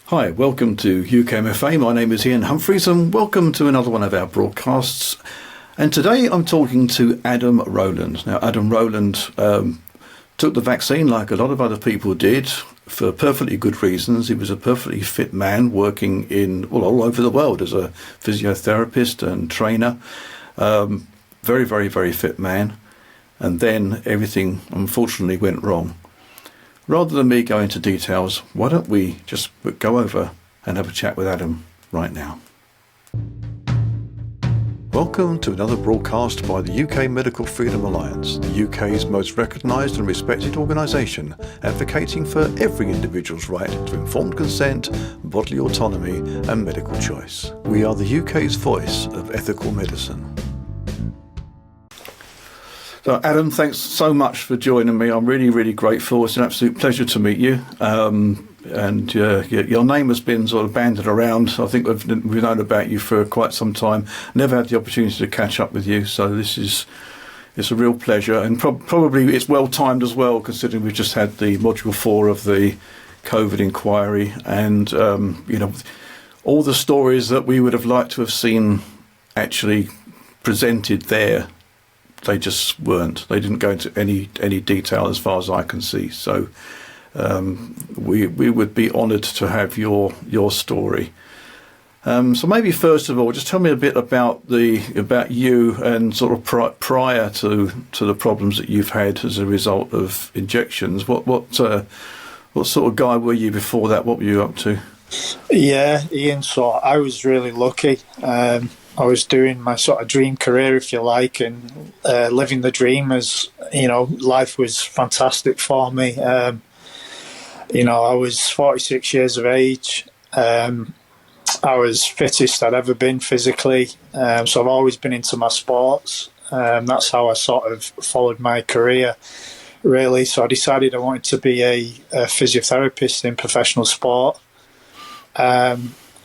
Hi, welcome to UKMFA. My name is Ian Humphreys and welcome to another one of our broadcasts. And today I'm talking to Adam Rowland. Now, Adam Rowland took the vaccine like a lot of other people did for perfectly good reasons. He was a perfectly fit man working all over the world as a physiotherapist and trainer. Very, very, very fit man. And then everything unfortunately went wrong. Rather than me go into details, why don't we just go over and have a chat with Adam right now. Welcome to another broadcast by the UK Medical Freedom Alliance, the UK's most recognised and respected organisation advocating for every individual's right to informed consent, bodily autonomy and medical choice. We are the UK's voice of ethical medicine. So, Adam, thanks so much for joining me. I'm really, really grateful. It's an absolute pleasure to meet you. Your name has been sort of bandied around. I think we've known about you for quite some time. Never had the opportunity to catch up with you. So it's a real pleasure. And probably it's well timed as well, considering we've just had the Module 4 of the COVID inquiry. And, all the stories that we would have liked to have seen actually presented there, they just weren't. They didn't go into any detail as far as I can see. So we would be honoured to have your story. So maybe first of all, just tell me a bit about you and sort of prior to the problems that you've had as a result of injections. What sort of guy were you before that? What were you up to? Yeah, Ian. So I was really lucky. I was doing my sort of dream career, if you like, and living the dream as, life was fantastic for me. I was 46 years of age. I was fittest I'd ever been physically. So I've always been into my sports. That's how I sort of followed my career, really. So I decided I wanted to be a physiotherapist in professional sport.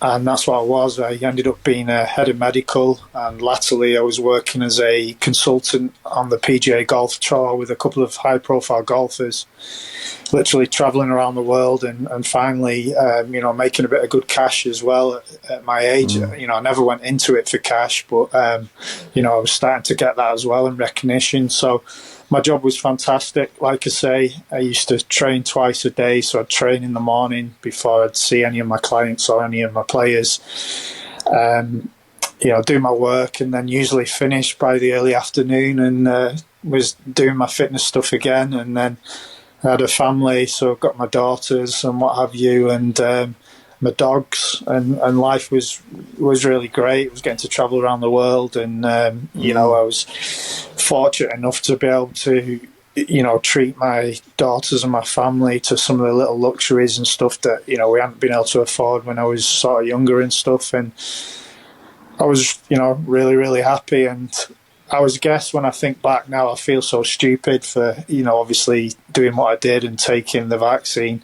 And that's what I was. I ended up being a head of medical, and latterly I was working as a consultant on the PGA Golf Tour with a couple of high-profile golfers, literally travelling around the world and finally, making a bit of good cash as well at my age. I never went into it for cash, but, I was starting to get that as well and recognition. So my job was fantastic. Like I say, I used to train twice a day. So I'd train in the morning before I'd see any of my clients or any of my players, do my work, and then usually finish by the early afternoon and was doing my fitness stuff again. And then I had a family, so I've got my daughters and what have you, and my dogs, and life was really great. I was getting to travel around the world, and I was fortunate enough to be able to treat my daughters and my family to some of the little luxuries and stuff that we hadn't been able to afford when I was sort of younger and stuff. And I was really, really happy. And I guess when I think back now, I feel so stupid for obviously doing what I did and taking the vaccine.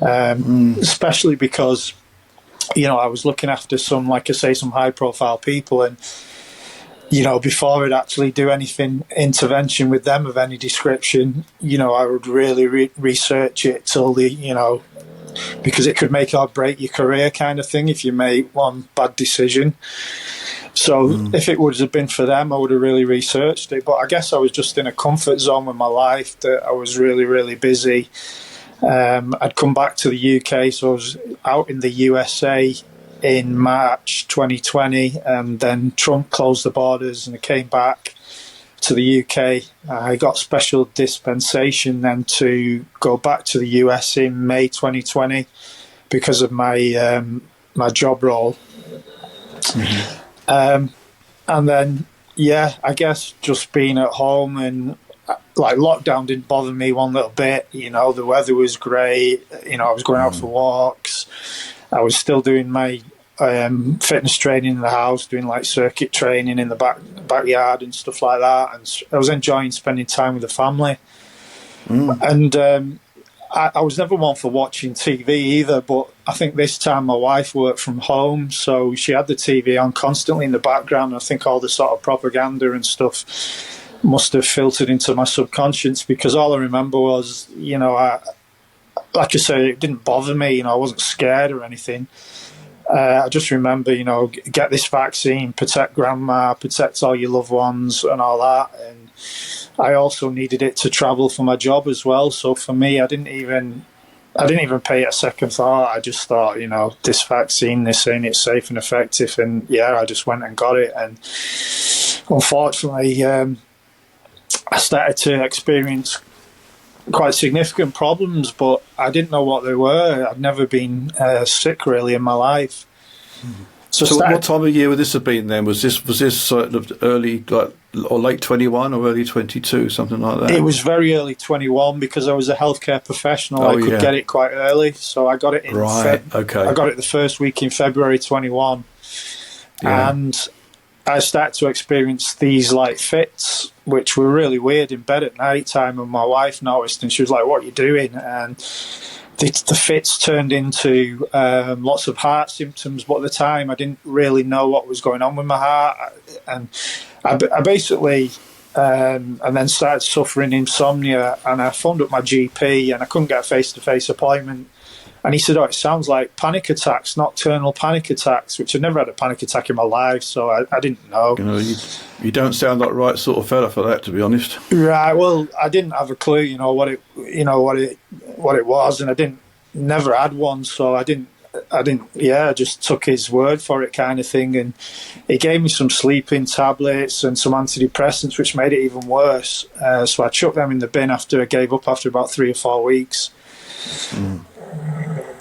Especially because, I was looking after some high profile people, and, before I'd actually do anything intervention with them of any description, I would really research it till because it could make or break your career kind of thing if you made one bad decision. So if it would have been for them, I would have really researched it. But I guess I was just in a comfort zone with my life that I was really, really busy. I'd come back to the UK, so I was out in the USA in March 2020, and then Trump closed the borders and I came back to the UK. I got special dispensation then to go back to the US in May 2020 because of my my job role. And then, I guess just being at home and lockdown didn't bother me one little bit. The weather was great. I was going out for walks. I was still doing my fitness training in the house, doing circuit training in the backyard and stuff like that. And I was enjoying spending time with the family. And I was never one for watching TV either, but I think this time my wife worked from home, so she had the TV on constantly in the background. I think all the sort of propaganda and stuff must have filtered into my subconscious, because all I remember was, like I say, it didn't bother me. I wasn't scared or anything. I just remember, get this vaccine, protect grandma, protect all your loved ones and all that. And I also needed it to travel for my job as well. So for me, I didn't even pay it a second thought. I just thought, this vaccine, they're saying it's safe and effective. And yeah, I just went and got it. And unfortunately, I started to experience quite significant problems, but I didn't know what they were. I'd never been sick really in my life. So what time of year would this have been then? Was this sort of early, or late 21 or early 22, something like that? It was very early 21 because I was a healthcare professional. I could get it quite early, so I got it in. Right. Okay. I got it the first week in February 21, and I started to experience these fits, which were really weird in bed at night time. And my wife noticed, and she was like, "What are you doing?" And the fits turned into lots of heart symptoms. But at the time, I didn't really know what was going on with my heart, and I basically and then started suffering insomnia. And I phoned up my GP, and I couldn't get a face-to-face appointment. And he said, "Oh, it sounds like panic attacks, nocturnal panic attacks," which I'd never had a panic attack in my life, so I didn't know. You don't sound like the right sort of fella for that, to be honest. Right. Well, I didn't have a clue, what it was, and I never had one, so I just took his word for it, kind of thing. And he gave me some sleeping tablets and some antidepressants, which made it even worse. So I chucked them in the bin after I gave up after about 3 or 4 weeks. Mm.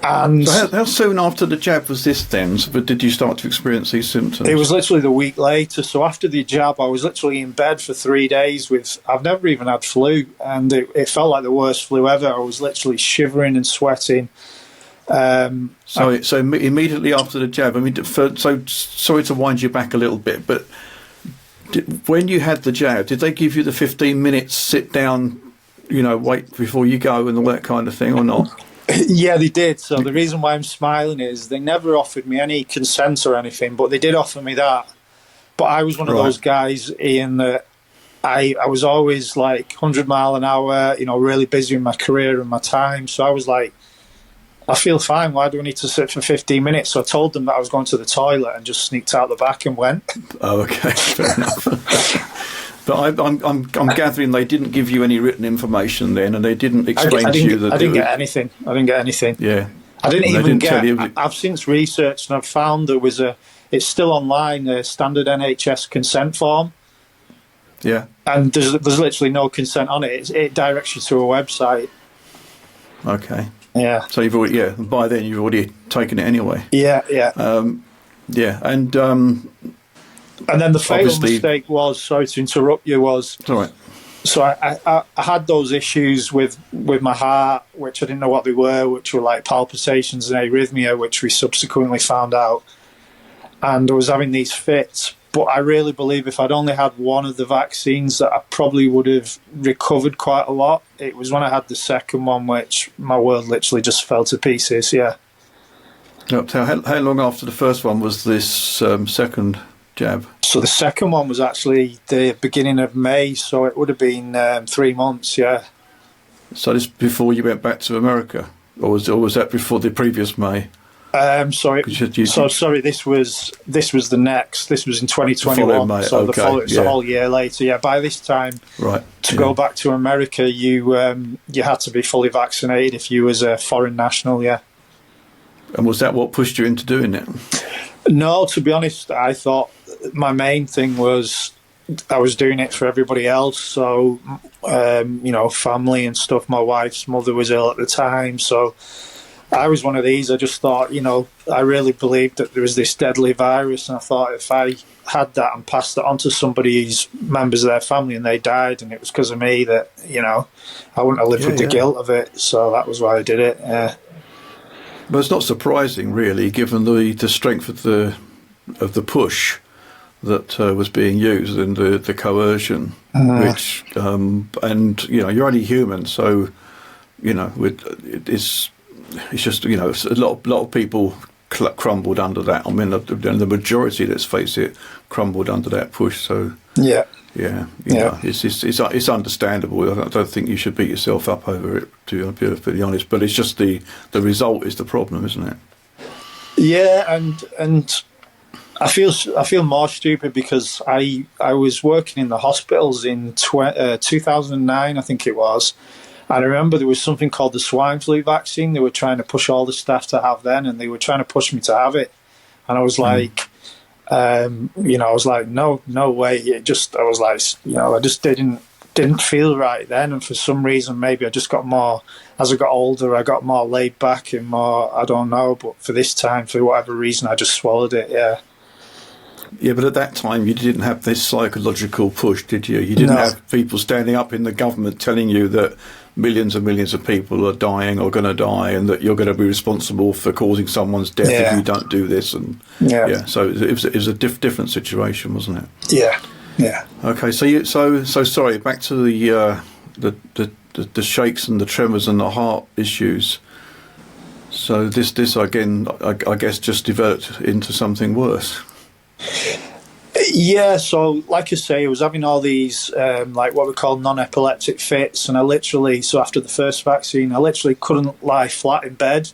And so how soon after the jab was this then? But did you start to experience these symptoms? It was literally the week later. So after the jab, I was literally in bed for 3 days I've never even had flu, and it felt like the worst flu ever. I was literally shivering and sweating. So immediately after the jab, so sorry to wind you back a little bit, but when you had the jab, did they give you the 15 minutes sit down, wait before you go and all that kind of thing, or not? Yeah, they did. So the reason why I'm smiling is they never offered me any consent or anything, but they did offer me that. But I was one of those guys, Ian, that I was always 100 mile an hour, really busy in my career and my time. So I was like, I feel fine. Why do I need to sit for 15 minutes? So I told them that I was going to the toilet and just sneaked out the back and went. Oh, okay, fair enough. But I'm gathering they didn't give you any written information then, and they didn't explain to you that... I didn't get anything. Yeah. I didn't even get... I've since researched and I've found there was it's still online, a standard NHS consent form. Yeah. And there's literally no consent on it. It directs you to a website. Okay. Yeah. So you've already... Yeah, by then you've already taken it anyway. Yeah. Yeah, and then the fatal mistake was, sorry to interrupt you, was... It's all right. So I had those issues with my heart, which I didn't know what they were, which were like palpitations and arrhythmia, which we subsequently found out. And I was having these fits. But I really believe if I'd only had one of the vaccines that I probably would have recovered quite a lot. It was when I had the second one, which my world literally just fell to pieces, yeah. So how long after the first one was this second jab? So the second one was actually the beginning of May, so it would have been 3 months, yeah. So this before you went back to America, or was that before the previous May? Sorry, this was the next. This was in 2021, so it's a whole year later. Yeah, by this time, to go back to America, you had to be fully vaccinated if you was a foreign national. Yeah. And was that what pushed you into doing it? No, to be honest, I thought my main thing was I was doing it for everybody else. So, family and stuff. My wife's mother was ill at the time, so I was one of these. I just thought, I really believed that there was this deadly virus, and I thought if I had that and passed it on to somebody's members of their family and they died and it was because of me, that, I wouldn't have lived with the guilt of it. So that was why I did it. But it's not surprising, really, given the strength of the push that was being used and the coercion, which and you're only human, so it's just a lot of people crumbled under that. I mean, the majority, let's face it, crumbled under that push. So Yeah. Yeah, Yeah. it's understandable. I don't think you should beat yourself up over it, to be perfectly honest. But it's just the result is the problem, isn't it? Yeah, and I feel more stupid because I was working in the hospitals in 2009, I think it was. And I remember there was something called the swine flu vaccine. They were trying to push all the staff to have then, and they were trying to push me to have it. And I was like, I was like, no way. I was like, I just didn't feel right then. And for some reason, maybe I just got more, as I got older, I got more laid back and more, I don't know. But for this time, for whatever reason, I just swallowed it. Yeah. Yeah, but at that time you didn't have this psychological push, did you? You didn't have people standing up in the government telling you that millions and millions of people are dying or going to die, and that you're going to be responsible for causing someone's death if you don't do this. And so it was a different situation, wasn't it? Yeah. Okay, so sorry. Back to the shakes and the tremors and the heart issues. So this again, I guess, just developed into something worse. Yeah, so like I say, I was having all these like what we call non-epileptic fits, and so after the first vaccine, I literally couldn't lie flat in bed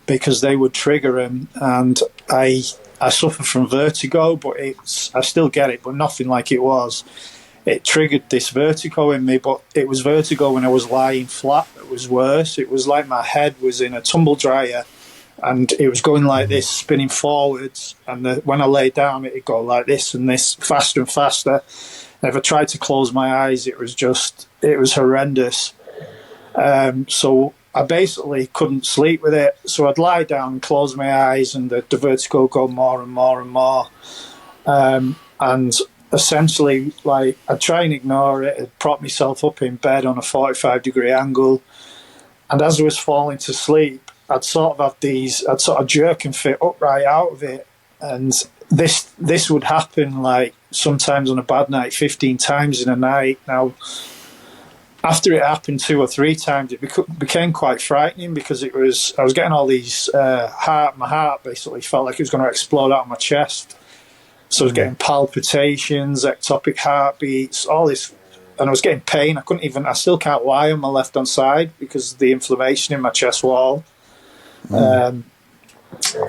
because they would trigger them, and I suffer from vertigo, but I still get it, but nothing like it was. It triggered this vertigo in me, but it was vertigo when I was lying flat. It was worse. It was like my head was in a tumble dryer, and it was going like this, spinning forwards. And when I lay down, it'd go like this and this, faster and faster. And if I tried to close my eyes, it was horrendous. So I basically couldn't sleep with it. So I'd lie down, close my eyes, and the vertigo would go more and more and more. And essentially, like, I'd try and ignore it. I'd prop myself up in bed on a 45-degree angle. And as I was falling to sleep, I'd sort of jerk and fit upright out of it. And this would happen, like, sometimes on a bad night, 15 times in a night. Now, after it happened 2 or 3 times, it became quite frightening because I was getting all these, my heart basically felt like it was going to explode out of my chest. So I was getting palpitations, ectopic heartbeats, all this. And I was getting pain. I still can't lie on my left-hand side because of the inflammation in my chest wall.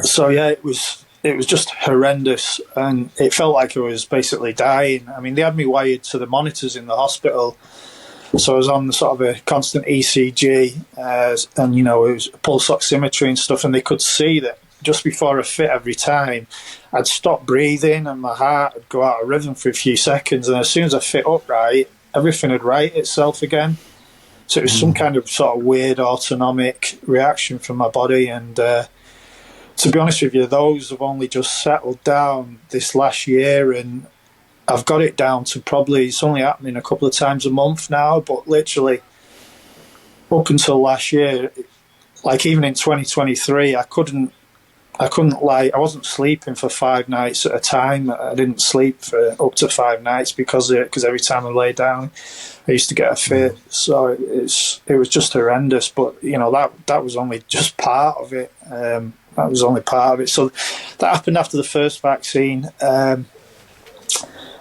So yeah, it was just horrendous, and it felt like I was basically dying. I mean, they had me wired to the monitors in the hospital, so I was on sort of a constant ECG, and it was pulse oximetry and stuff, and they could see that just before a fit every time, I'd stop breathing and my heart would go out of rhythm for a few seconds, and as soon as I fit upright, everything would right itself again. So it was some kind of sort of weird autonomic reaction from my body. And to be honest with you, those have only just settled down this last year, and I've got it down to probably, it's only happening a couple of times a month now, but literally up until last year, like even in 2023, I couldn't lie. I wasn't sleeping for 5 nights at a time. I didn't sleep for up to 5 nights because every time I lay down, I used to get a fit. So it was just horrendous. But that was only just part of it. That was only part of it. So that happened after the first vaccine, and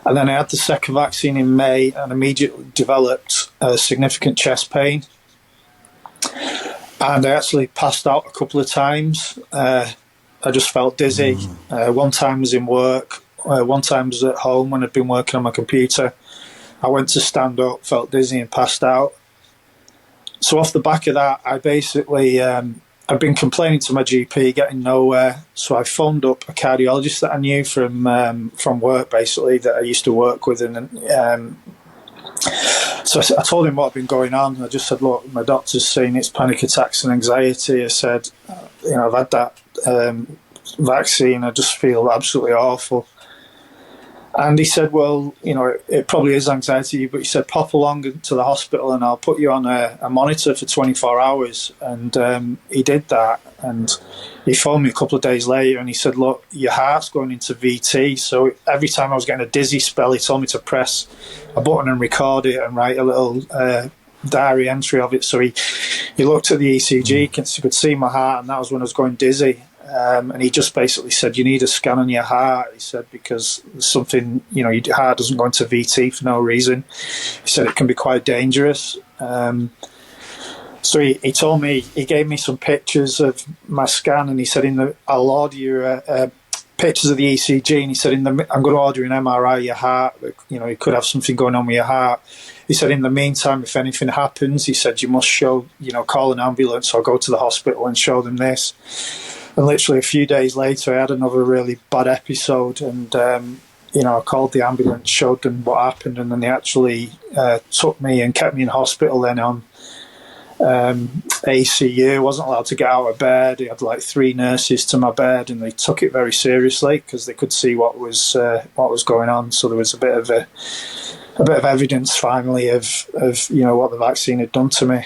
then I had the second vaccine in May, and immediately developed significant chest pain. And I actually passed out a couple of times. I just felt dizzy. One time was in work. One time was at home when I'd been working on my computer. I went to stand up, felt dizzy and passed out. So off the back of that, I basically, I'd been complaining to my GP, getting nowhere. So I phoned up a cardiologist that I knew from work, basically, that I used to work with. And so I told him what had been going on. I just said, look, my doctor's saying it's panic attacks and anxiety. I said, I've had that vaccine. I just feel absolutely awful. And he said, well, it probably is anxiety, but he said, pop along to the hospital and I'll put you on a monitor for 24 hours. And he did that. And he phoned me a couple of days later and he said, look, your heart's going into VT. So every time I was getting a dizzy spell, he told me to press a button and record it and write a little diary entry of it. So he looked at the ECG, he could see my heart, and that was when I was going dizzy. and he just basically said, you need a scan on your heart. He said, because something, your heart doesn't go into VT for no reason. He said it can be quite dangerous. So he told me, he gave me some pictures of my scan, and he said, I'll order you pictures of the ECG, and he said, I'm going to order an MRI of your heart. You could have something going on with your heart. He said, in the meantime, if anything happens, he said, you must call an ambulance or go to the hospital and show them this. And literally a few days later, I had another really bad episode, and I called the ambulance, showed them what happened, and then they actually took me and kept me in hospital then on ACU. I wasn't allowed to get out of bed. He had like 3 nurses to my bed, and they took it very seriously because they could see what was going on. So there was a bit of evidence finally of what the vaccine had done to me.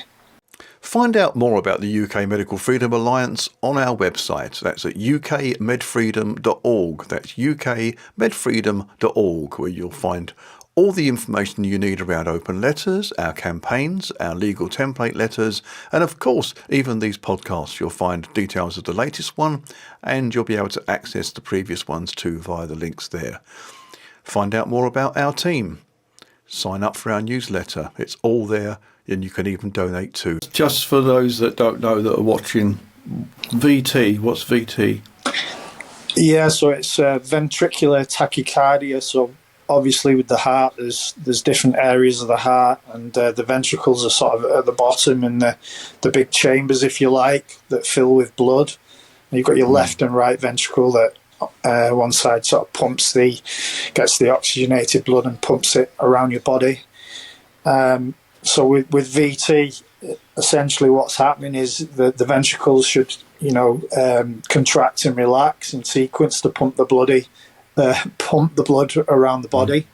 Find out more about the UK Medical Freedom Alliance on our website. That's at ukmedfreedom.org. That's ukmedfreedom.org, where you'll find all the information you need around open letters, our campaigns, our legal template letters, and of course, even these podcasts. You'll find details of the latest one, and you'll be able to access the previous ones too via the links there. Find out more about our team. Sign up for our newsletter. It's all there, and you can even donate too. Just for those that don't know that are watching, VT, what's VT? Yeah, so it's ventricular tachycardia. So obviously with the heart, there's different areas of the heart, and the ventricles are sort of at the bottom, and the big chambers, if you like, that fill with blood. And you've got your left and right ventricle that one side sort of gets the oxygenated blood and pumps it around your body. So with VT, essentially what's happening is the ventricles should, contract and relax in sequence to pump the blood around the body.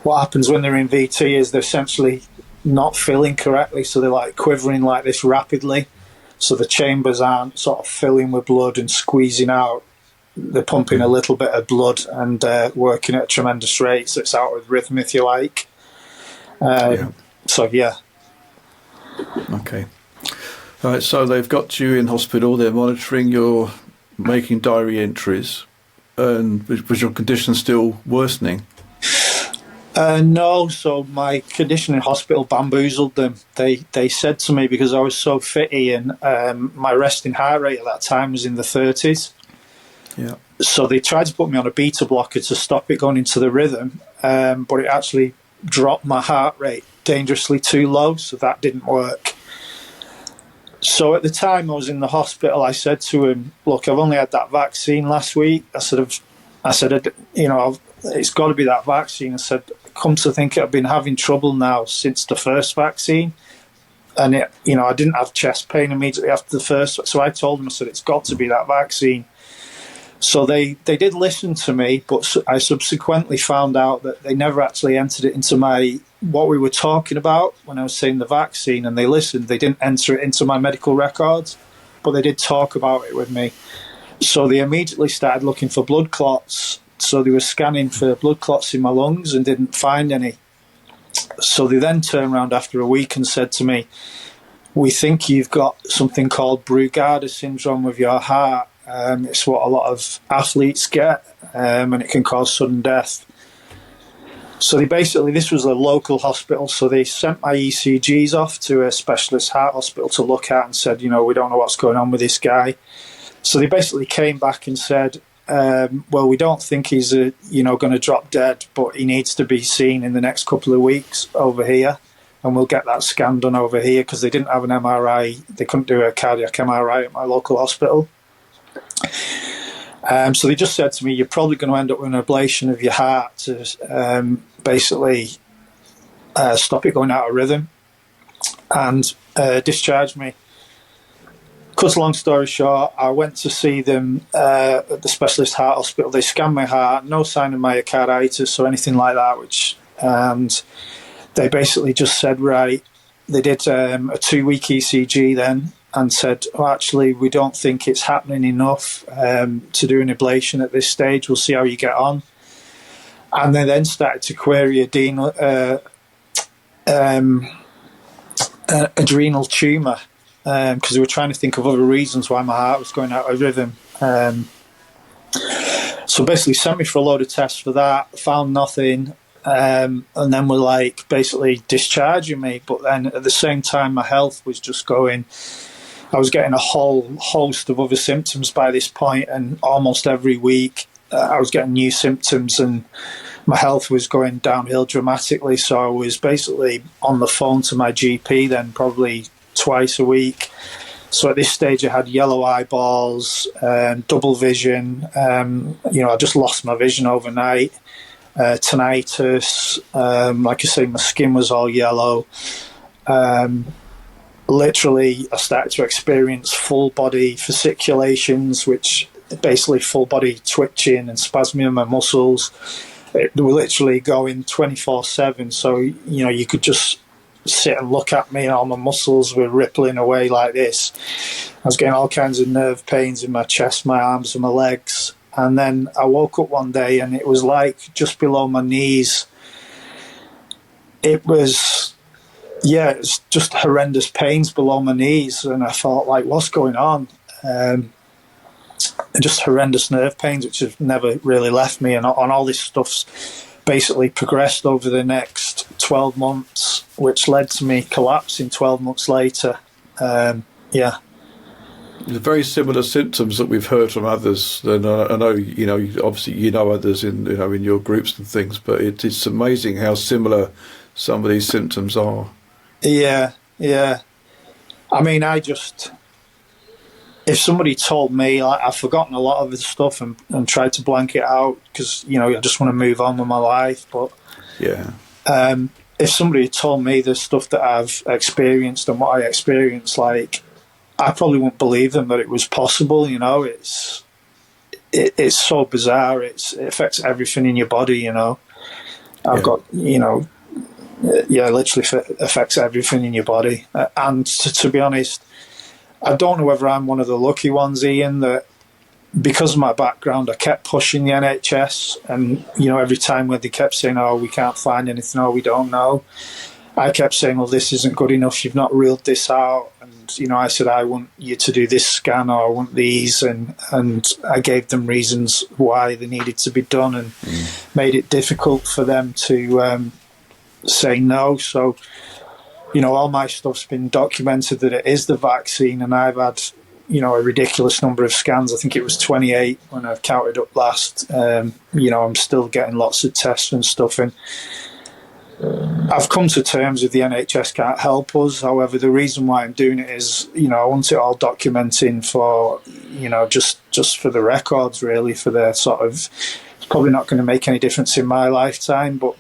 What happens when they're in VT is they're essentially not filling correctly, so they're like quivering like this rapidly. So the chambers aren't sort of filling with blood and squeezing out. They're pumping a little bit of blood and working at a tremendous rate, so it's out of rhythm, if you like. So, yeah. Okay. All right, so they've got you in hospital. They're monitoring your making diary entries. And was your condition still worsening? No, so my condition in hospital bamboozled them. They said to me, because I was so fitty and my resting heart rate at that time was in the 30s. Yeah. So they tried to put me on a beta blocker to stop it going into the rhythm, but it actually dropped my heart rate dangerously too low, so that didn't work. So at the time I was in the hospital, I said to him, look, I've only had that vaccine last week. I said, it's got to be that vaccine. I said, come to think, I've been having trouble now since the first vaccine. And, I didn't have chest pain immediately after the first. So I told him, I said, it's got to be that vaccine. So they did listen to me, but I subsequently found out that they never actually entered it into what we were talking about when I was saying the vaccine, and they listened. They didn't enter it into my medical records, but they did talk about it with me. So they immediately started looking for blood clots. So they were scanning for blood clots in my lungs and didn't find any. So they then turned around after a week and said to me, we think you've got something called Brugada syndrome with your heart. It's what a lot of athletes get, and it can cause sudden death. So this was a local hospital, so they sent my ECGs off to a specialist heart hospital to look at and said, we don't know what's going on with this guy. So they basically came back and said, well, we don't think he's going to drop dead, but he needs to be seen in the next couple of weeks over here, and we'll get that scan done over here, because they didn't have an MRI. They couldn't do a cardiac MRI at my local hospital. So they just said to me, you're probably going to end up with an ablation of your heart to stop it going out of rhythm, and discharged me. Cut a long story short, I went to see them at the specialist heart hospital. They scanned my heart, no sign of myocarditis or anything like that, and they basically just said, right, they did a 2-week ECG then, and said, actually, we don't think it's happening enough to do an ablation at this stage. We'll see how you get on. And they then started to query adrenal tumour. because they were trying to think of other reasons why my heart was going out of rhythm. So basically sent me for a load of tests for that, found nothing, and then were like basically discharging me. But then at the same time, my health was just going. I was getting a whole host of other symptoms by this point, and almost every week I was getting new symptoms, and my health was going downhill dramatically. So I was basically on the phone to my GP then probably twice a week. So at this stage I had yellow eyeballs, double vision, I just lost my vision overnight, tinnitus, like I say, my skin was all yellow. Literally I started to experience full body fasciculations, which basically full body twitching and spasming of my muscles. They were literally going 24/7, so you could just sit and look at me and all my muscles were rippling away like this. I was getting all kinds of nerve pains in my chest, my arms and my legs. And then I woke up one day and it was like just below my knees. It was just horrendous pains below my knees, and I thought, like, what's going on? Just horrendous nerve pains which have never really left me, and all this stuff's basically progressed over the next 12 months, which led to me collapsing 12 months later. There's very similar symptoms that we've heard from others, and I know obviously others in in your groups and things, but it's amazing how similar some of these symptoms are. Yeah. I mean, if somebody told me, I've forgotten a lot of the stuff and tried to blank it out because I just want to move on with my life. But if somebody told me the stuff that I've experienced and what I experienced, like, I probably wouldn't believe them that it was possible. It's so bizarre. It affects everything in your body. I've got literally affects everything in your body. And to be honest, I don't know whether I'm one of the lucky ones, Ian, that because of my background, I kept pushing the NHS, and every time when they kept saying, "Oh, we can't find anything," "Oh, we don't know," I kept saying, "Well, this isn't good enough. You've not ruled this out." And I said, "I want you to do this scan, or I want these," and I gave them reasons why they needed to be done, and made it difficult for them to say no. So, all my stuff's been documented that it is the vaccine, and I've had, a ridiculous number of scans. I think it was 28 when I've counted up last. I'm still getting lots of tests and stuff, and I've come to terms with the NHS can't help us. However, the reason why I'm doing it is, I want it all documenting for, just for the records, really, for the sort of, it's probably not going to make any difference in my lifetime, but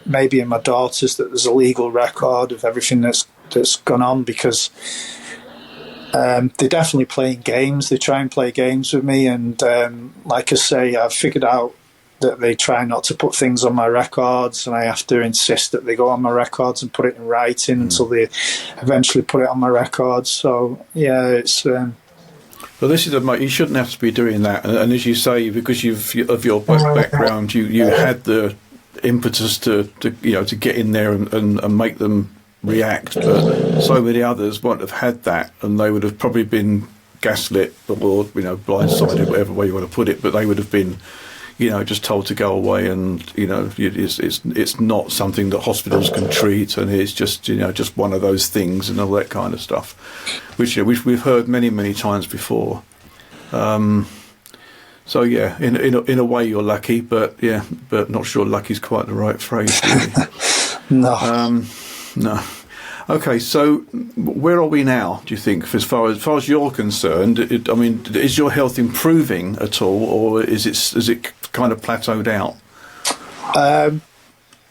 maybe in my daughter's, that there's a legal record of everything that's gone on, because they're definitely playing games. They try and play games with me, and like I say, I've figured out that they try not to put things on my records, and I have to insist that they go on my records and put it in writing until they eventually put it on my records. So it's well, this is you shouldn't have to be doing that, and as you say, because of your background, you had the impetus to get in there and make them react, but so many others won't have had that, and they would have probably been gaslit or blindsided, whatever way you want to put it, but they would have been just told to go away, and it's not something that hospitals can treat, and it's just one of those things and all that kind of stuff, which we've heard many times before. So in a way you're lucky, but not sure lucky is quite the right phrase, really. No. Okay, so where are we now, do you think, as far as you're concerned? Is your health improving at all, or is it kind of plateaued out?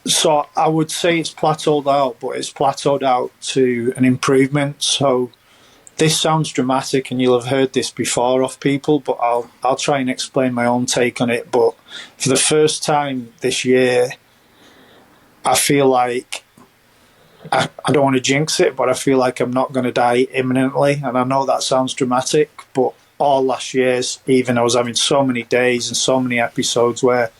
So I would say it's plateaued out, but it's plateaued out to an improvement. So this sounds dramatic, and you'll have heard this before off people, but I'll try and explain my own take on it. But for the first time this year, I feel like, I don't want to jinx it, but I feel like I'm not going to die imminently. And I know that sounds dramatic, but all last year's, even I was having so many days and so many episodes where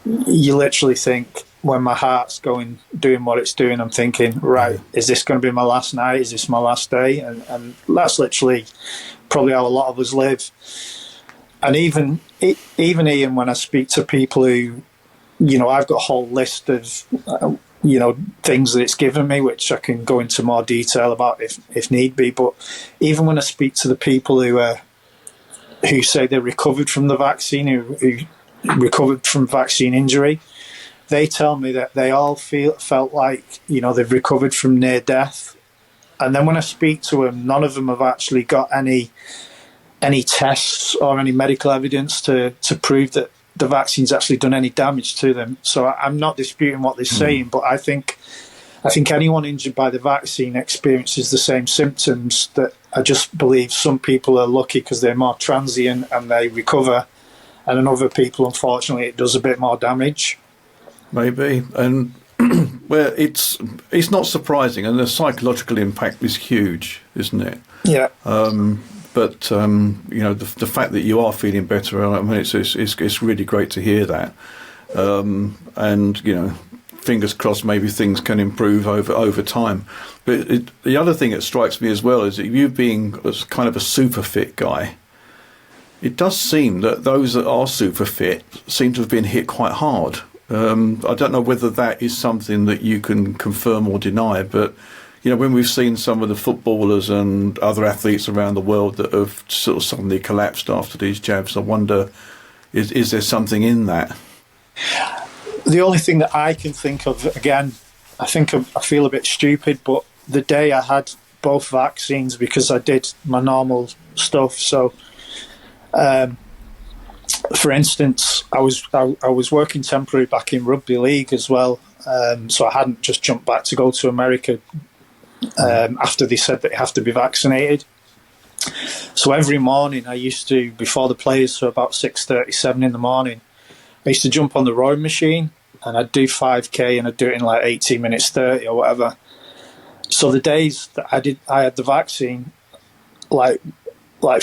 you literally think, when my heart's doing what it's doing, I'm thinking, right, is this going to be my last night? Is this my last day? And that's literally probably how a lot of us live. And even Ian, when I speak to people who, I've got a whole list of, things that it's given me, which I can go into more detail about if need be. But even when I speak to the people who say they recovered from the vaccine, who recovered from vaccine injury, they tell me that they all felt like, they've recovered from near death. And then when I speak to them, none of them have actually got any tests or any medical evidence to prove that the vaccine's actually done any damage to them. So I'm not disputing what they're saying, but I think anyone injured by the vaccine experiences the same symptoms. That I just believe some people are lucky because they're more transient and they recover, and in other people, unfortunately, it does a bit more damage. Maybe, and well, it's not surprising, and the psychological impact is huge, isn't it? Yeah. But the fact that you are feeling better, I mean, it's really great to hear that. And fingers crossed, maybe things can improve over time. But the other thing that strikes me as well is that you being kind of a super fit guy, it does seem that those that are super fit seem to have been hit quite hard. I don't know whether that is something that you can confirm or deny, but when we've seen some of the footballers and other athletes around the world that have sort of suddenly collapsed after these jabs, I wonder, is there something in that? The only thing that I can think of, again, I feel a bit stupid, but the day I had both vaccines, because I did my normal stuff. So, for instance, I was working temporary back in rugby league as well, so I hadn't just jumped back to go to America after they said that you have to be vaccinated. So every morning I used to, before the players, so about 6:37 in the morning, I used to jump on the rowing machine and I'd do 5k and I'd do it in like 18 minutes 30 or whatever. So the days that I had the vaccine, like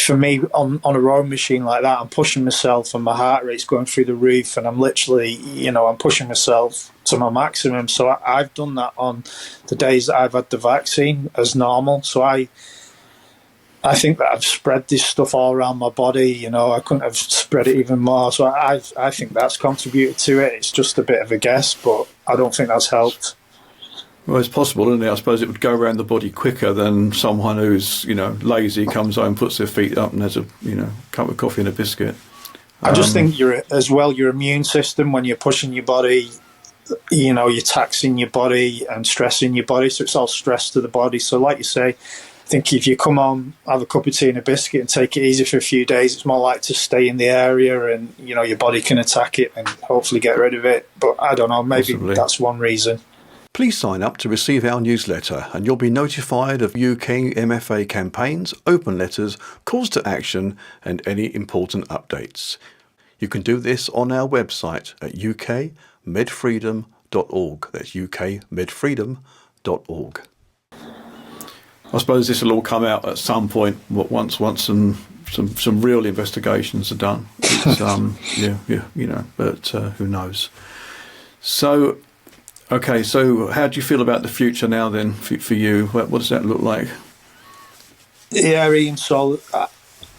for me on a rowing machine like that, I'm pushing myself and my heart rate's going through the roof, and I'm literally, I'm pushing myself to my maximum. So I've done that on the days that I've had the vaccine as normal. So I think that I've spread this stuff all around my body. I couldn't have spread it even more. So I think that's contributed to it. It's just a bit of a guess, but I don't think that's helped. Well, it's possible, isn't it? I suppose it would go around the body quicker than someone who's, lazy, comes home, puts their feet up and has a, cup of coffee and a biscuit. I just think your immune system, when you're pushing your body, you're taxing your body and stressing your body. So it's all stress to the body. So like you say, I think if you come home, have a cup of tea and a biscuit and take it easy for a few days, it's more likely to stay in the area, and, your body can attack it and hopefully get rid of it. But I don't know, maybe possibly. That's one reason. Please sign up to receive our newsletter and you'll be notified of UK MFA campaigns, open letters, calls to action and any important updates. You can do this on our website at ukmedfreedom.org. That's ukmedfreedom.org. I suppose this will all come out at some point once some real investigations are done. But who knows? So, okay, so how do you feel about the future now then for you? What does that look like? Yeah, Ian, so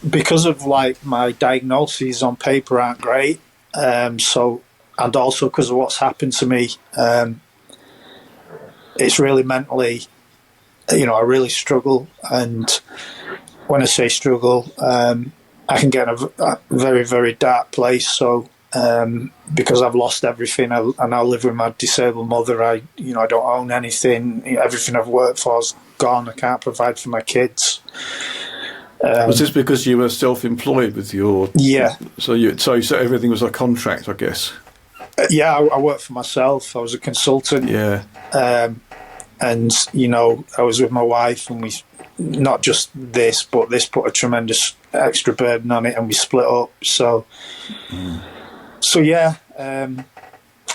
because of my diagnoses on paper aren't great, and also because of what's happened to me, it's really mentally, I really struggle. And when I say struggle, I can get in a very, very dark place. So because I've lost everything, I now live with my disabled mother. I don't own anything. Everything I've worked for is gone. I can't provide for my kids. Was this because you were self-employed with your? Yeah. So everything was a contract, I guess. Yeah, I worked for myself. I was a consultant. Yeah. And I was with my wife, and we, not just this, but this put a tremendous extra burden on it, and we split up. So. Yeah,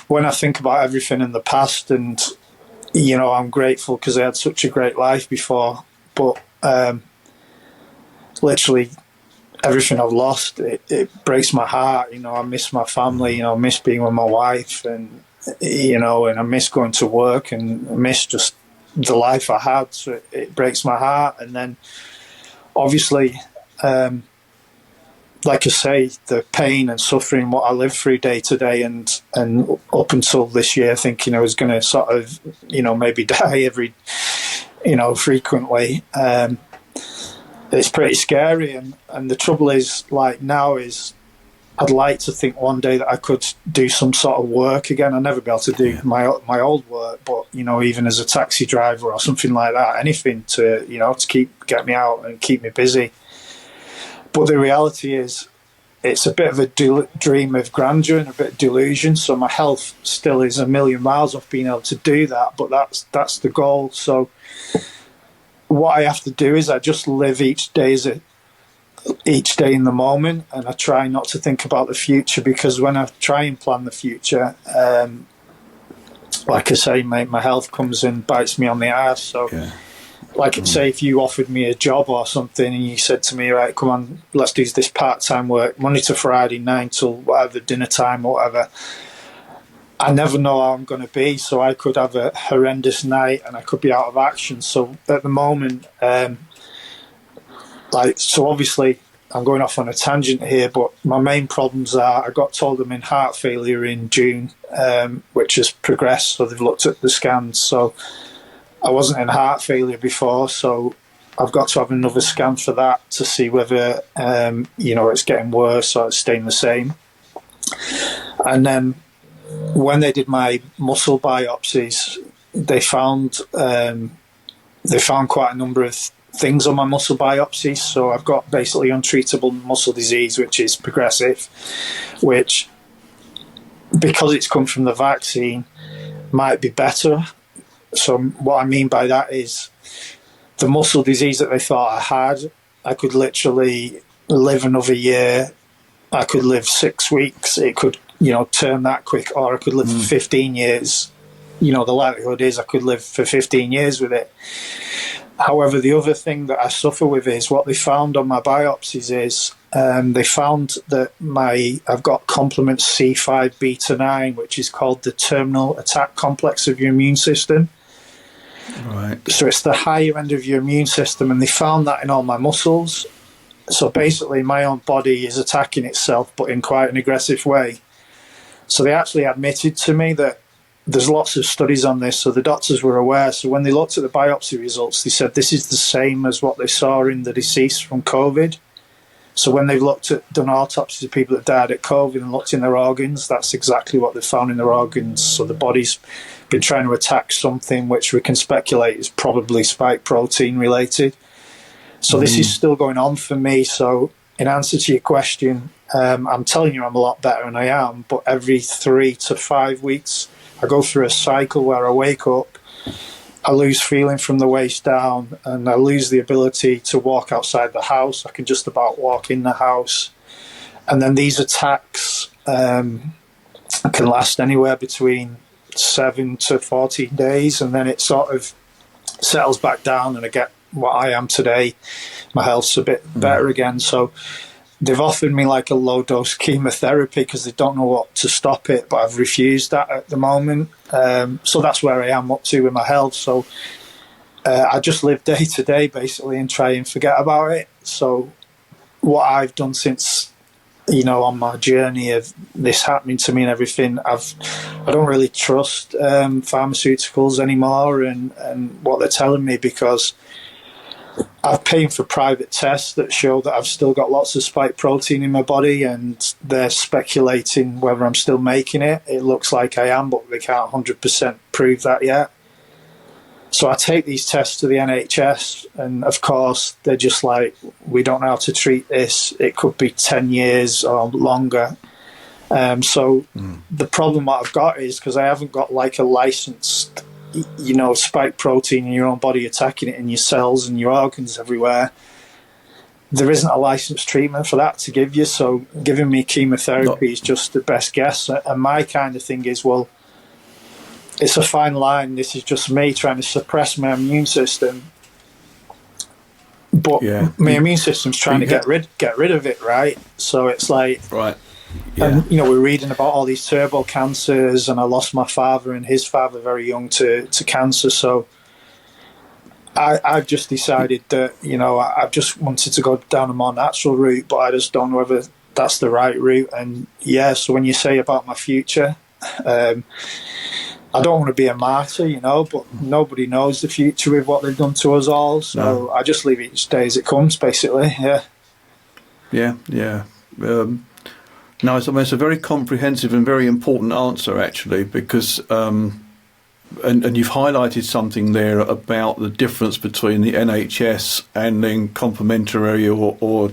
when I think about everything in the past, and I'm grateful because I had such a great life before, but literally everything I've lost, it breaks my heart. I miss my family, I miss being with my wife, and and I miss going to work, and I miss just the life I had. So it breaks my heart. And then, obviously, like I say, the pain and suffering, what I live through day to day, and up until this year, thinking I was going to sort of, maybe die every, frequently. It's pretty scary. And the trouble is, like now, is I'd like to think one day that I could do some sort of work again. I'll never be able to do my old work, but even as a taxi driver or something like that, anything to to get me out and keep me busy. But the reality is, it's a bit of a dream of grandeur and a bit of delusion. So my health still is a million miles off being able to do that, but that's the goal. So what I have to do is I just live each day in the moment, and I try not to think about the future, because when I try and plan the future, like I say, my health comes and bites me on the ass. So like say if you offered me a job or something and you said to me, right, come on, let's do this part-time work Monday to Friday, 9 till whatever, dinner time or whatever, I never know how I'm going to be. So I could have a horrendous night and I could be out of action. So at the moment, so obviously I'm going off on a tangent here, but my main problems are, I got told I'm in heart failure in June, which has progressed. So they've looked at the scans. So I wasn't in heart failure before, so I've got to have another scan for that to see whether, it's getting worse or it's staying the same. And then when they did my muscle biopsies, they found quite a number of things on my muscle biopsies. So I've got basically untreatable muscle disease, which is progressive, which, because it's come from the vaccine, might be better. So what I mean by that is, the muscle disease that they thought I had, I could literally live another year. I could live 6 weeks. It could, turn that quick, or I could live for 15 years. The likelihood is I could live for 15 years with it. However, the other thing that I suffer with is, what they found on my biopsies is, they found that I've got complement C5 beta 9, which is called the terminal attack complex of your immune system. Right. So it's the higher end of your immune system, and they found that in all my muscles. So basically my own body is attacking itself, but in quite an aggressive way. So they actually admitted to me that there's lots of studies on this, so the doctors were aware. So when they looked at the biopsy results, they said this is the same as what they saw in the deceased from COVID. So when they've done autopsies of people that died at COVID and looked in their organs, that's exactly what they found in their organs. So the body's been trying to attack something which we can speculate is probably spike protein related. So this is still going on for me. So in answer to your question, I'm telling you I'm a lot better, and I am, but every 3 to 5 weeks, I go through a cycle where I wake up, I lose feeling from the waist down, and I lose the ability to walk outside the house. I can just about walk in the house. And then these attacks can last anywhere between 7 to 14 days, and then it sort of settles back down and I get what I am today. My health's a bit better again. So they've offered me like a low dose chemotherapy because they don't know what to stop it, but I've refused that at the moment. So that's where I am up to with my health. So I just live day to day basically and try and forget about it. So what I've done since, on my journey of this happening to me and everything, I don't really trust pharmaceuticals anymore and what they're telling me, because I've paid for private tests that show that I've still got lots of spike protein in my body, and they're speculating whether I'm still making it. It looks like I am, but they can't 100% prove that yet. So I take these tests to the NHS, and of course they're just like, we don't know how to treat this. It could be 10 years or longer. The problem that I've got is, because I haven't got like a licensed spike protein in your own body attacking it in your cells and your organs everywhere, there isn't a licensed treatment for that to give you. So giving me chemotherapy is just the best guess. And my kind of thing is, well, it's a fine line. This is just me trying to suppress my immune system, but my immune system's trying to get rid of it, right? So it's like, right. Yeah. And we're reading about all these terrible cancers, and I lost my father and his father very young to cancer. So I've just decided that I just wanted to go down a more natural route, but I just don't know whether that's the right route. And so when you say about my future, I don't want to be a martyr, but nobody knows the future with what they've done to us all. So I just leave each day as it comes, basically. Yeah. No, it's a very comprehensive and very important answer, actually, because and you've highlighted something there about the difference between the NHS and then complementary or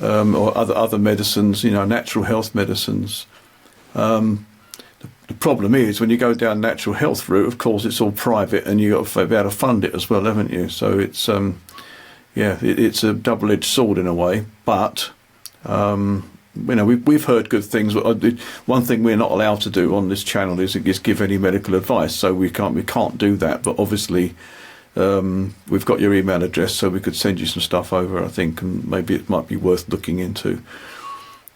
other medicines, natural health medicines. The problem is when you go down natural health route, of course, it's all private, and you've got to be able to fund it as well, haven't you? So it's it's a double-edged sword in a way, but. We've heard good things. One thing we're not allowed to do on this channel is give any medical advice, so we can't do that. But obviously, we've got your email address, so we could send you some stuff over, I think, and maybe it might be worth looking into.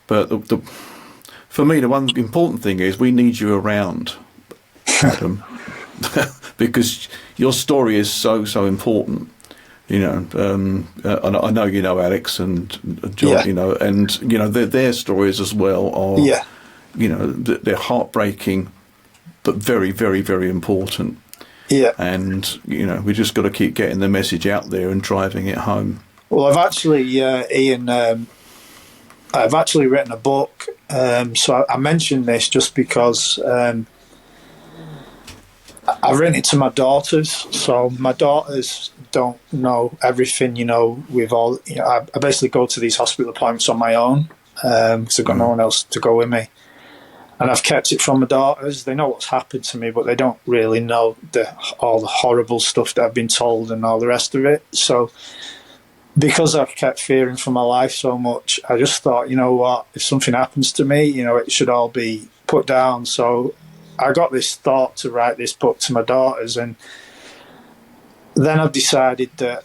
But for me, the one important thing is we need you around, Adam, because your story is so important. And I know Alex and John, and their stories as well are, they're heartbreaking, but very, very, very important. Yeah. And we just got to keep getting the message out there and driving it home. Well, I've actually, Ian, I've actually written a book. So I mentioned this just because I've written it to my daughters. So my daughters don't know everything, with all, I basically go to these hospital appointments on my own because I've got no one else to go with me. And I've kept it from my daughters. They know what's happened to me, but they don't really know all the horrible stuff that I've been told and all the rest of it. So because I've kept fearing for my life so much, I just thought, what, if something happens to me, it should all be put down. So I got this thought to write this book to my daughters, and then I've decided that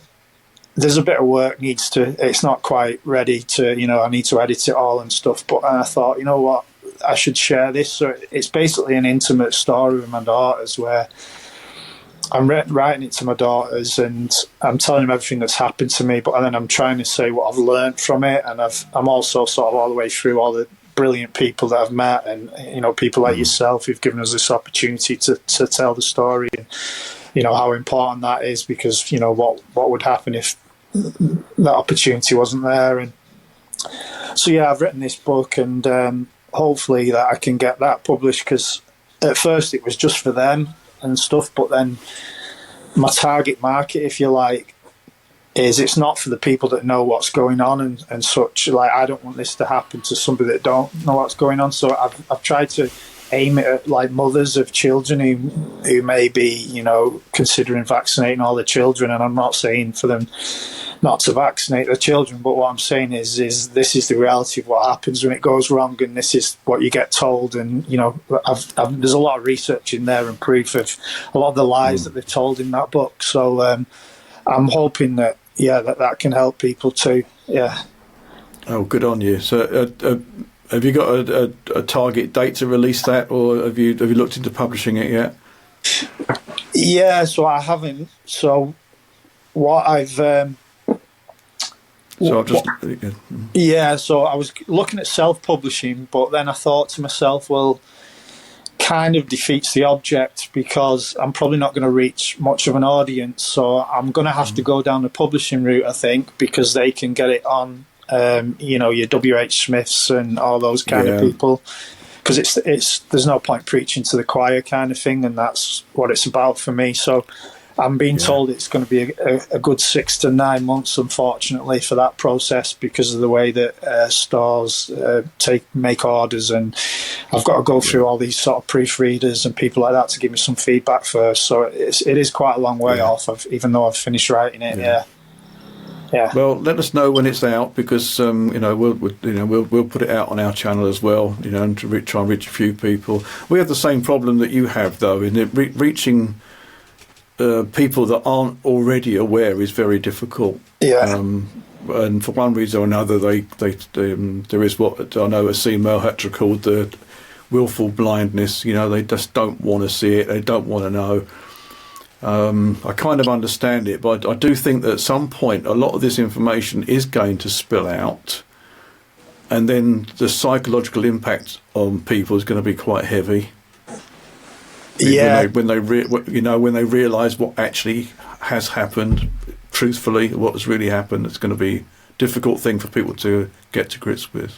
there's a bit of work it's not quite ready to, I need to edit it all and stuff. But I thought, what, I should share this. So it's basically an intimate story with my daughters where I'm writing it to my daughters and I'm telling them everything that's happened to me, but then I'm trying to say what I've learned from it. And I'm also sort of all the way through all the brilliant people that I've met, and people like yourself who've given us this opportunity to tell the story, and how important that is, because what would happen if that opportunity wasn't there. And so I've written this book, and hopefully that I can get that published, because at first it was just for them and stuff, but then my target market, if you like, is it's not for the people that know what's going on and such. Like, I don't want this to happen to somebody that don't know what's going on. So I've tried to aim it at like mothers of children who may be, considering vaccinating all their children. And I'm not saying for them not to vaccinate their children, but what I'm saying is this is the reality of what happens when it goes wrong, and this is what you get told. And there's a lot of research in there and proof of a lot of the lies that they've told in that book. So I'm hoping that that can help people too. Yeah. Oh, good on you. So have you got a target date to release that, or have you looked into publishing it yet? Yeah, so I haven't. So what I've so I'll just so I was looking at self-publishing, but then I thought to myself, well, kind of defeats the object, because I'm probably not going to reach much of an audience. So I'm going to have to go down the publishing route, I think, because they can get it on, your W.H. Smiths and all those kind of people. Because it's there's no point preaching to the choir kind of thing, and that's what it's about for me. So I'm being told it's going to be a good 6 to 9 months, unfortunately, for that process, because of the way that stores make orders, and I've got to go through all these sort of proofreaders and people like that to give me some feedback first. So it is quite a long way off, even though I've finished writing it. Yeah. Well, let us know when it's out, because we'll put it out on our channel as well. And to try and reach a few people. We have the same problem that you have, though, in it reaching people that aren't already aware is very difficult. Yeah. and for one reason or another, there is what I know Asim Malhotra called the willful blindness. They just don't want to see it. They don't want to know. I kind of understand it, but I do think that at some point a lot of this information is going to spill out, and then the psychological impact on people is going to be quite heavy. Yeah. When they realise what actually has happened, truthfully, what has really happened, it's going to be a difficult thing for people to get to grips with.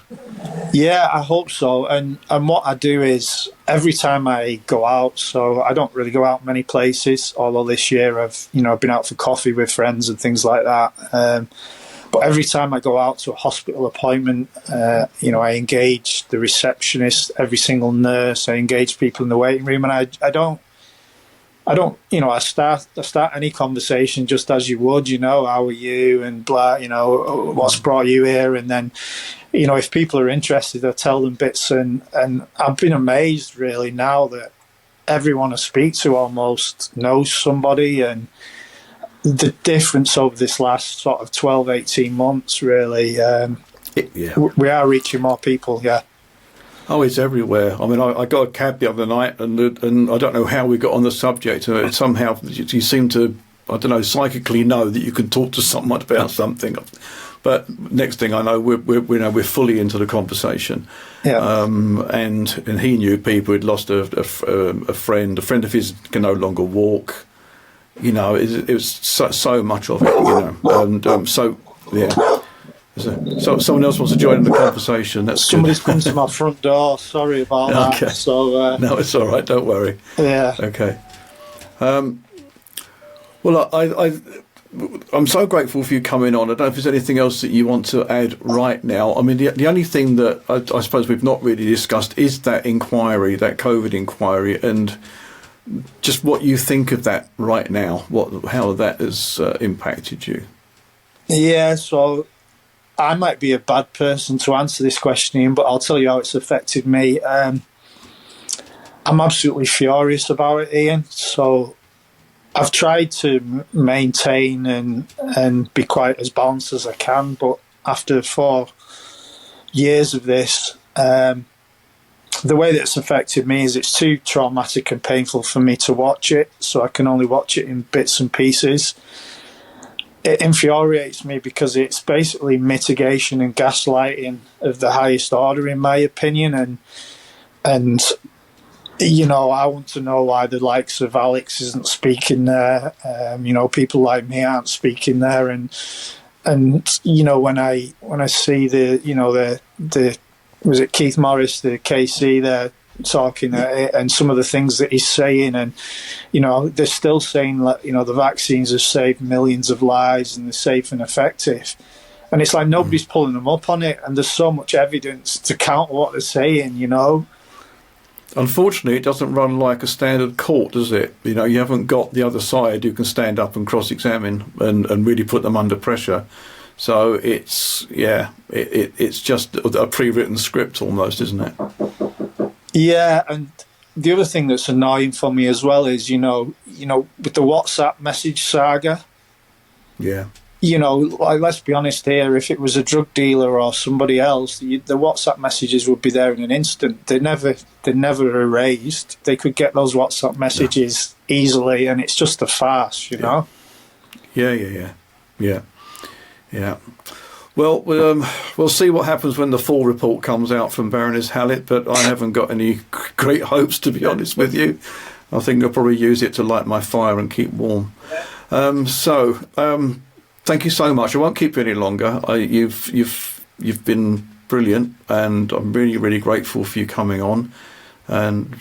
Yeah, I hope so. And what I do is every time I go out, so I don't really go out many places, although this year I've been out for coffee with friends and things like that. But every time I go out to a hospital appointment, I engage the receptionist, every single nurse. I engage people in the waiting room, and I start any conversation just as you would, how are you, and blah, what's brought you here, and then, if people are interested, I tell them bits, and I've been amazed really now that everyone I speak to almost knows somebody, and the difference over this last sort of 12, 18 months, really, we are reaching more people, yeah. Oh, it's everywhere. I mean, I got a cab the other night, and I don't know how we got on the subject. Somehow you seem to, I don't know, psychically know that you can talk to someone about something. But next thing I know, we're fully into the conversation. Yeah. And he knew people who'd lost a friend. A friend of his can no longer walk. It was so much of it. And so yeah. So someone else wants to join in the conversation. That's Somebody's good. come to my front door. Sorry about Okay. that. So no, it's all right. Don't worry. yeah. Okay. Well, I'm so grateful for you coming on. I don't know if there's anything else that you want to add right now. I mean, the only thing that I suppose we've not really discussed is that inquiry, that COVID inquiry, and just what you think of that right now. How that has impacted you. Yeah. So I might be a bad person to answer this question, Ian, but I'll tell you how it's affected me. I'm absolutely furious about it, Ian. So I've tried to maintain and be quite as balanced as I can, but after 4 years of this, the way that it's affected me is it's too traumatic and painful for me to watch it, so I can only watch it in bits and pieces. It infuriates me because it's basically mitigation and gaslighting of the highest order, in my opinion, and I want to know why the likes of Alex isn't speaking there. People like me aren't speaking there, and when I see the was it Keith Morris, the KC there talking and some of the things that he's saying, and they're still saying that the vaccines have saved millions of lives and they're safe and effective, and it's like nobody's pulling them up on it, and there's so much evidence to counter what they're saying. Unfortunately, it doesn't run like a standard court, does it? You haven't got the other side who can stand up and cross-examine and really put them under pressure. So it's just a pre-written script almost, isn't it? Yeah, and the other thing that's annoying for me as well is, with the WhatsApp message saga. Yeah. Let's be honest here, if it was a drug dealer or somebody else, the WhatsApp messages would be there in an instant. They're never erased. They could get those WhatsApp messages easily, and it's just a farce, Yeah. Well, we'll see what happens when the full report comes out from Baroness Hallett, but I haven't got any great hopes, to be honest with you. I think I'll probably use it to light my fire and keep warm. Thank you so much. I won't keep you any longer. You've been brilliant, and I'm really, really grateful for you coming on. And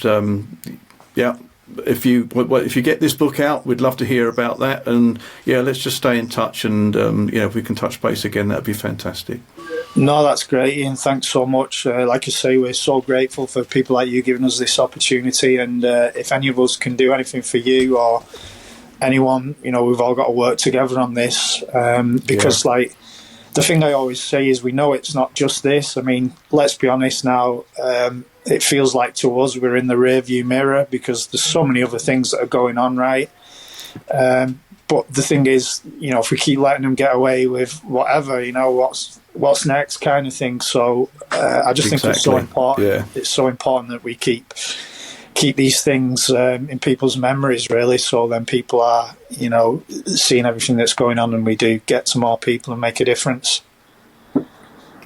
if you get this book out, we'd love to hear about that. And let's just stay in touch. And if we can touch base again, that'd be fantastic. No, that's great, Ian. Thanks so much. Like I say, we're so grateful for people like you giving us this opportunity. And if any of us can do anything for you or anyone, we've all got to work together on this, because the thing I always say is we know it's not just this. I mean, let's be honest now, it feels like to us we're in the rear view mirror because there's so many other things that are going on, right? But the thing is, if we keep letting them get away with whatever, what's next kind of thing. So I just think it's so important. Yeah. It's so important that we keep these things in people's memories, really. So then people are, seeing everything that's going on, and we do get to more people and make a difference.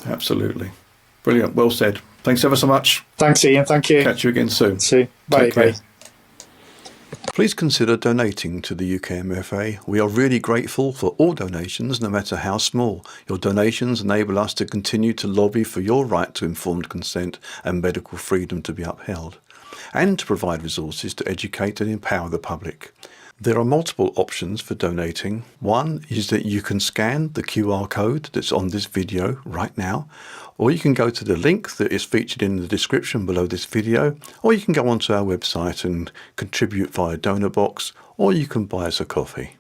Absolutely. Brilliant. Well said. Thanks ever so much. Thanks, Ian. Thank you. Catch you again soon. See you. Bye. Bye. Please consider donating to the UKMFA. We are really grateful for all donations, no matter how small. Your donations enable us to continue to lobby for your right to informed consent and medical freedom to be upheld, and to provide resources to educate and empower the public. There are multiple options for donating. One is that you can scan the QR code that's on this video right now, or you can go to the link that is featured in the description below this video, or you can go onto our website and contribute via donor box, or you can buy us a coffee.